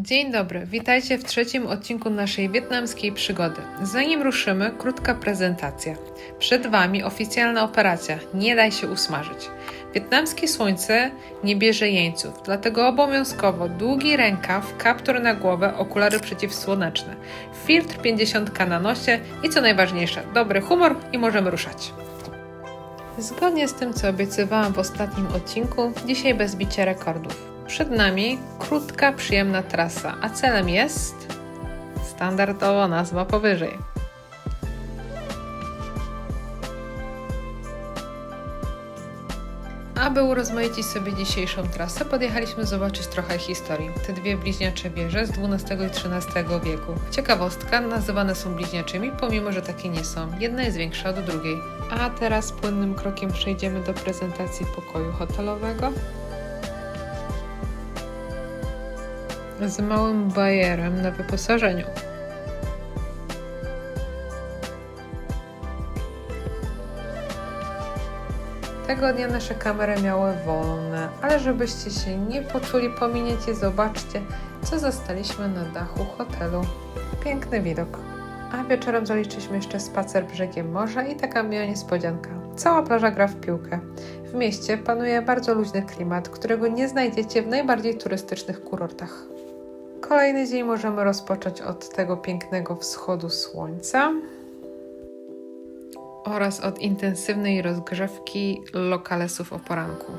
Dzień dobry, witajcie w trzecim odcinku naszej wietnamskiej przygody. Zanim ruszymy, krótka prezentacja. Przed Wami oficjalna operacja Nie daj się usmażyć. Wietnamskie słońce nie bierze jeńców, dlatego obowiązkowo długi rękaw, kaptur na głowę, okulary przeciwsłoneczne, filtr 50 na nosie i co najważniejsze, dobry humor i możemy ruszać. Zgodnie z tym, co obiecywałam w ostatnim odcinku, dzisiaj bez bicia rekordów. Przed nami krótka, przyjemna trasa, a celem jest standardowo nazwa powyżej. Aby urozmaicić sobie dzisiejszą trasę, podjechaliśmy zobaczyć trochę historii. Te dwie bliźniacze wieże z XII i XIII wieku. Ciekawostka, nazywane są bliźniaczymi, pomimo że takie nie są. Jedna jest większa od drugiej. A teraz płynnym krokiem przejdziemy do prezentacji pokoju hotelowego. Z małym bajerem na wyposażeniu. Tego dnia nasze kamery miały wolne, ale żebyście się nie poczuli pominięci, zobaczcie, co zastaliśmy na dachu hotelu. Piękny widok. A wieczorem zaliczyliśmy jeszcze spacer brzegiem morza i taka miła niespodzianka. Cała plaża gra w piłkę. W mieście panuje bardzo luźny klimat, którego nie znajdziecie w najbardziej turystycznych kurortach. Kolejny dzień możemy rozpocząć od tego pięknego wschodu słońca oraz od intensywnej rozgrzewki lokalesów o poranku.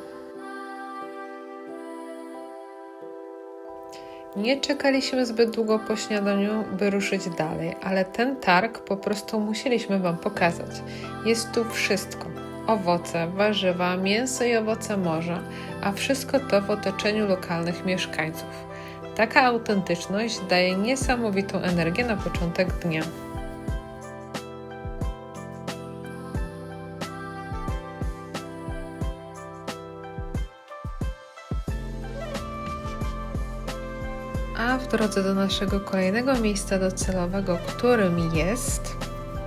Nie czekaliśmy zbyt długo po śniadaniu, by ruszyć dalej, ale ten targ po prostu musieliśmy Wam pokazać. Jest tu wszystko. Owoce, warzywa, mięso i owoce morza, a wszystko to w otoczeniu lokalnych mieszkańców. Taka autentyczność daje niesamowitą energię na początek dnia. A w drodze do naszego kolejnego miejsca docelowego, którym jest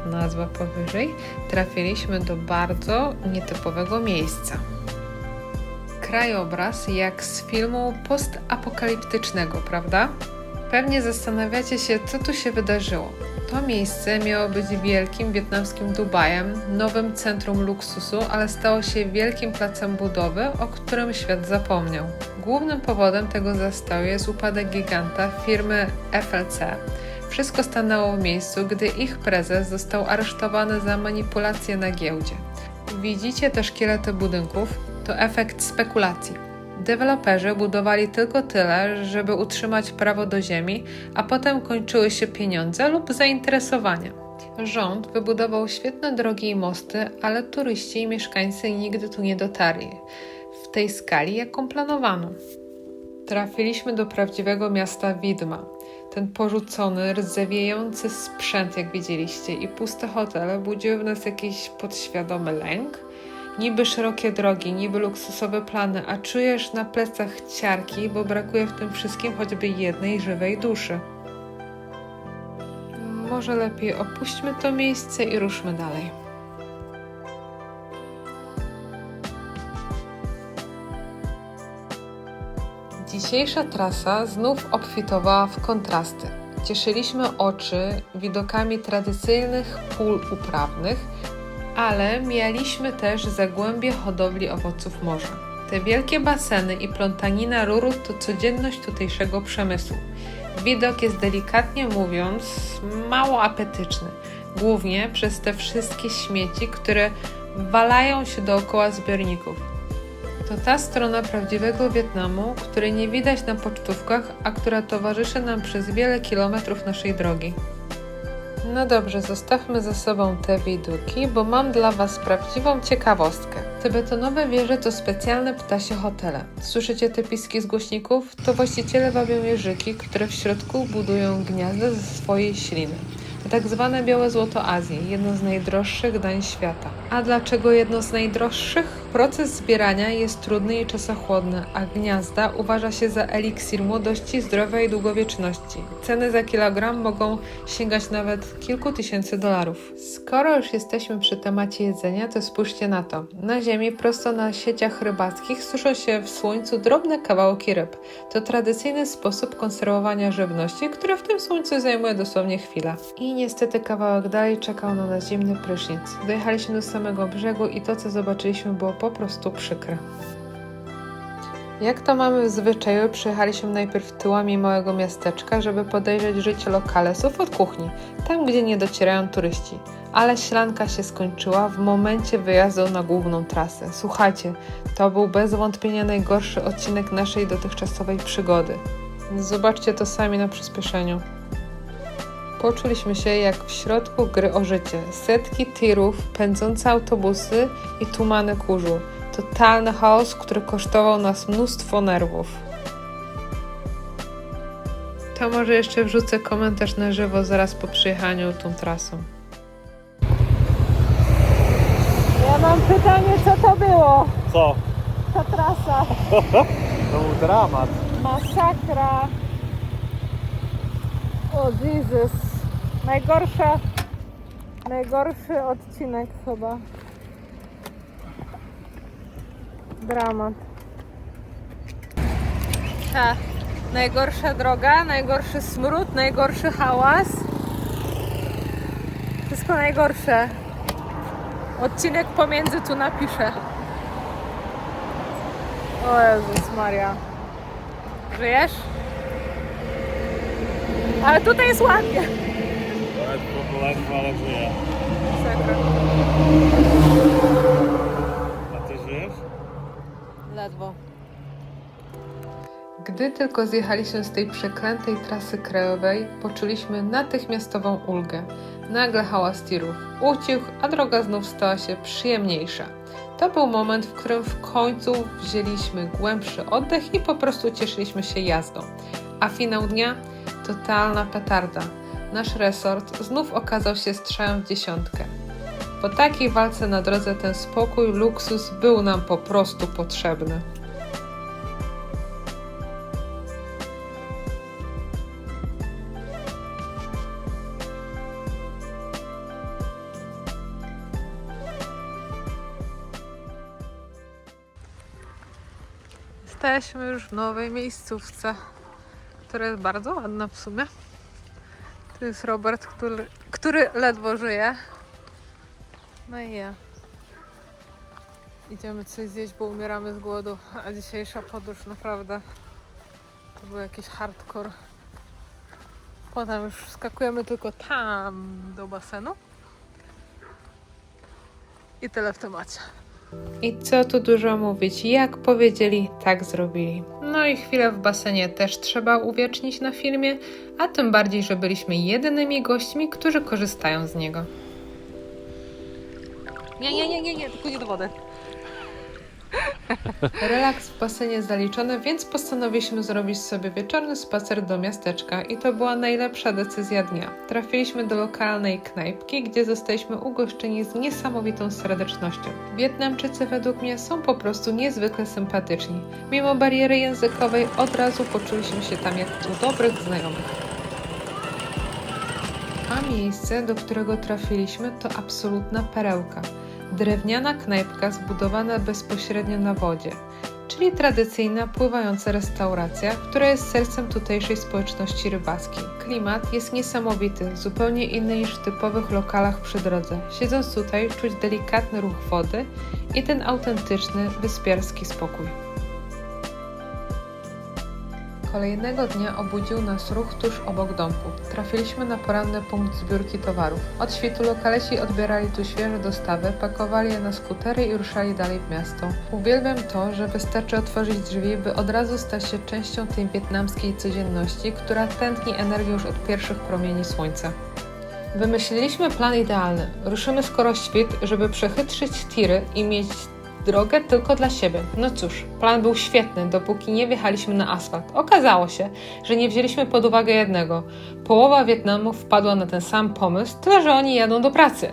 nazwa powyżej, trafiliśmy do bardzo nietypowego miejsca. Krajobraz jak z filmu postapokaliptycznego, prawda? Pewnie zastanawiacie się, co tu się wydarzyło. To miejsce miało być wielkim wietnamskim Dubajem, nowym centrum luksusu, ale stało się wielkim placem budowy, o którym świat zapomniał. Głównym powodem tego zastoju jest upadek giganta firmy FLC. Wszystko stanęło w miejscu, gdy ich prezes został aresztowany za manipulacje na giełdzie. Widzicie te szkielety budynków? To efekt spekulacji. Deweloperzy budowali tylko tyle, żeby utrzymać prawo do ziemi, a potem kończyły się pieniądze lub zainteresowanie. Rząd wybudował świetne drogi i mosty, ale turyści i mieszkańcy nigdy tu nie dotarli w tej skali, jaką planowano. Trafiliśmy do prawdziwego miasta widma. Ten porzucony, rdzewiejący sprzęt, jak widzieliście, i puste hotele budziły w nas jakiś podświadomy lęk. Niby szerokie drogi, niby luksusowe plany, a czujesz na plecach ciarki, bo brakuje w tym wszystkim choćby jednej żywej duszy. Może lepiej opuśćmy to miejsce i ruszmy dalej. Dzisiejsza trasa znów obfitowała w kontrasty. Cieszyliśmy oczy widokami tradycyjnych pól uprawnych, ale mijaliśmy też zagłębie hodowli owoców morza. Te wielkie baseny i plątanina rurów to codzienność tutejszego przemysłu. Widok jest, delikatnie mówiąc, mało apetyczny, głównie przez te wszystkie śmieci, które walają się dookoła zbiorników. To ta strona prawdziwego Wietnamu, której nie widać na pocztówkach, a która towarzyszy nam przez wiele kilometrów naszej drogi. No dobrze, zostawmy za sobą te widoki, bo mam dla Was prawdziwą ciekawostkę. Te betonowe wieże to specjalne ptasie hotele. Słyszycie te piski z głośników? To właściciele wabią jeżyki, które w środku budują gniazda ze swojej śliny. To tak zwane białe złoto Azji, jedno z najdroższych dań świata. A dlaczego jedno z najdroższych? Proces zbierania jest trudny i czasochłonny, a gniazda uważa się za eliksir młodości, zdrowia i długowieczności. Ceny za kilogram mogą sięgać nawet kilku tysięcy dolarów. Skoro już jesteśmy przy temacie jedzenia, to spójrzcie na to. Na ziemi, prosto na sieciach rybackich, suszą się w słońcu drobne kawałki ryb. To tradycyjny sposób konserwowania żywności, który w tym słońcu zajmuje dosłownie chwilę. I niestety kawałek dalej czekał na nas zimny prysznic. Dojechaliśmy do samego brzegu i to, co zobaczyliśmy, było po prostu przykre. Jak to mamy w zwyczaju, przyjechaliśmy najpierw tyłami małego miasteczka, żeby podejrzeć życie lokalesów od kuchni, tam gdzie nie docierają turyści. Ale ślanka się skończyła w momencie wyjazdu na główną trasę. Słuchajcie, to był bez wątpienia najgorszy odcinek naszej dotychczasowej przygody. Zobaczcie to sami na przyspieszeniu. Poczuliśmy się jak w środku gry o życie. Setki tirów, pędzące autobusy i tumany kurzu. Totalny chaos, który kosztował nas mnóstwo nerwów. To może jeszcze wrzucę komentarz na żywo zaraz po przyjechaniu tą trasą. Ja mam pytanie, co to było? Co? Ta trasa. To był dramat. Masakra. O Jezus. Najgorszy odcinek chyba. Dramat. Ta najgorsza droga, najgorszy smród, najgorszy hałas. Wszystko najgorsze. Odcinek pomiędzy tu napiszę. O Jezus Maria. Żyjesz? Ale tutaj jest ładnie. Ledwo, ale żyję. Sakra. A ty żyjesz? Ledwo. Gdy tylko zjechaliśmy z tej przeklętej trasy krajowej, poczuliśmy natychmiastową ulgę. Nagle hałas tirów ucichł, a droga znów stała się przyjemniejsza. To był moment, w którym w końcu wzięliśmy głębszy oddech i po prostu cieszyliśmy się jazdą. A finał dnia? Totalna petarda. Nasz resort znów okazał się strzałem w dziesiątkę. Po takiej walce na drodze ten spokój, luksus był nam po prostu potrzebny. Jesteśmy już w nowej miejscówce, która jest bardzo ładna w sumie. Tu jest Robert, który ledwo żyje. No i ja. Idziemy coś zjeść, bo umieramy z głodu, a dzisiejsza podróż naprawdę to był jakiś hardcore. Potem już skakujemy tylko tam do basenu. I tyle w temacie. I co tu dużo mówić, jak powiedzieli, tak zrobili. No i chwilę w basenie też trzeba uwiecznić na filmie, a tym bardziej, że byliśmy jedynymi gośćmi, którzy korzystają z niego. Nie, tylko nie do wody. Relaks w basenie zaliczony, więc postanowiliśmy zrobić sobie wieczorny spacer do miasteczka i to była najlepsza decyzja dnia. Trafiliśmy do lokalnej knajpki, gdzie zostaliśmy ugoszczeni z niesamowitą serdecznością. Wietnamczycy według mnie są po prostu niezwykle sympatyczni. Mimo bariery językowej od razu poczuliśmy się tam jak u dobrych znajomych. A miejsce, do którego trafiliśmy, to absolutna perełka. Drewniana knajpka zbudowana bezpośrednio na wodzie, czyli tradycyjna pływająca restauracja, która jest sercem tutejszej społeczności rybackiej. Klimat jest niesamowity, zupełnie inny niż w typowych lokalach przy drodze. Siedząc tutaj czuć delikatny ruch wody i ten autentyczny, wyspiarski spokój. Kolejnego dnia obudził nas ruch tuż obok domku. Trafiliśmy na poranny punkt zbiórki towarów. Od świtu lokalesi odbierali tu świeże dostawy, pakowali je na skutery i ruszali dalej w miasto. Uwielbiam to, że wystarczy otworzyć drzwi, by od razu stać się częścią tej wietnamskiej codzienności, która tętni energią już od pierwszych promieni słońca. Wymyśliliśmy plan idealny. Ruszymy skoro świt, żeby przechytrzyć tiry i mieć drogę tylko dla siebie. No cóż, plan był świetny, dopóki nie wjechaliśmy na asfalt. Okazało się, że nie wzięliśmy pod uwagę jednego. Połowa Wietnamu wpadła na ten sam pomysł, tyle że oni jadą do pracy.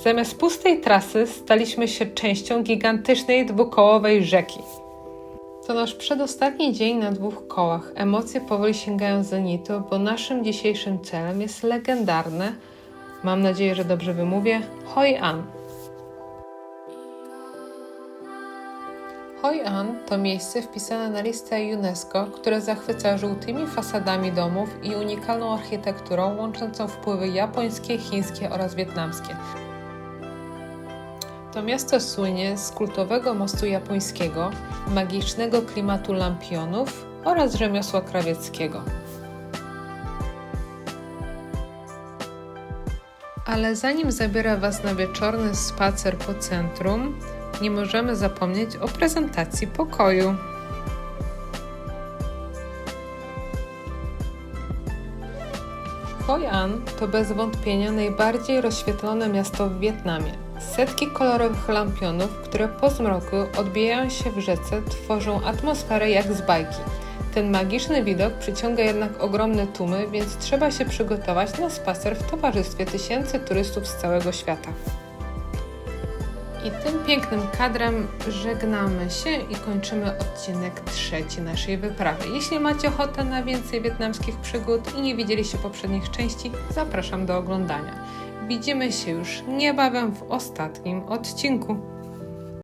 Zamiast pustej trasy staliśmy się częścią gigantycznej dwukołowej rzeki. To nasz przedostatni dzień na 2 kołach. Emocje powoli sięgają zenitu, bo naszym dzisiejszym celem jest legendarne, mam nadzieję, że dobrze wymówię, Hoi An. Hoi An to miejsce wpisane na listę UNESCO, które zachwyca żółtymi fasadami domów i unikalną architekturą łączącą wpływy japońskie, chińskie oraz wietnamskie. To miasto słynie z kultowego mostu japońskiego, magicznego klimatu lampionów oraz rzemiosła krawieckiego. Ale zanim zabiorę Was na wieczorny spacer po centrum, nie możemy zapomnieć o prezentacji pokoju. Hoi An to bez wątpienia najbardziej rozświetlone miasto w Wietnamie. Setki kolorowych lampionów, które po zmroku odbijają się w rzece, tworzą atmosferę jak z bajki. Ten magiczny widok przyciąga jednak ogromne tłumy, więc trzeba się przygotować na spacer w towarzystwie tysięcy turystów z całego świata. I tym pięknym kadrem żegnamy się i kończymy odcinek 3 naszej wyprawy. Jeśli macie ochotę na więcej wietnamskich przygód i nie widzieliście poprzednich części, zapraszam do oglądania. Widzimy się już niebawem w ostatnim odcinku.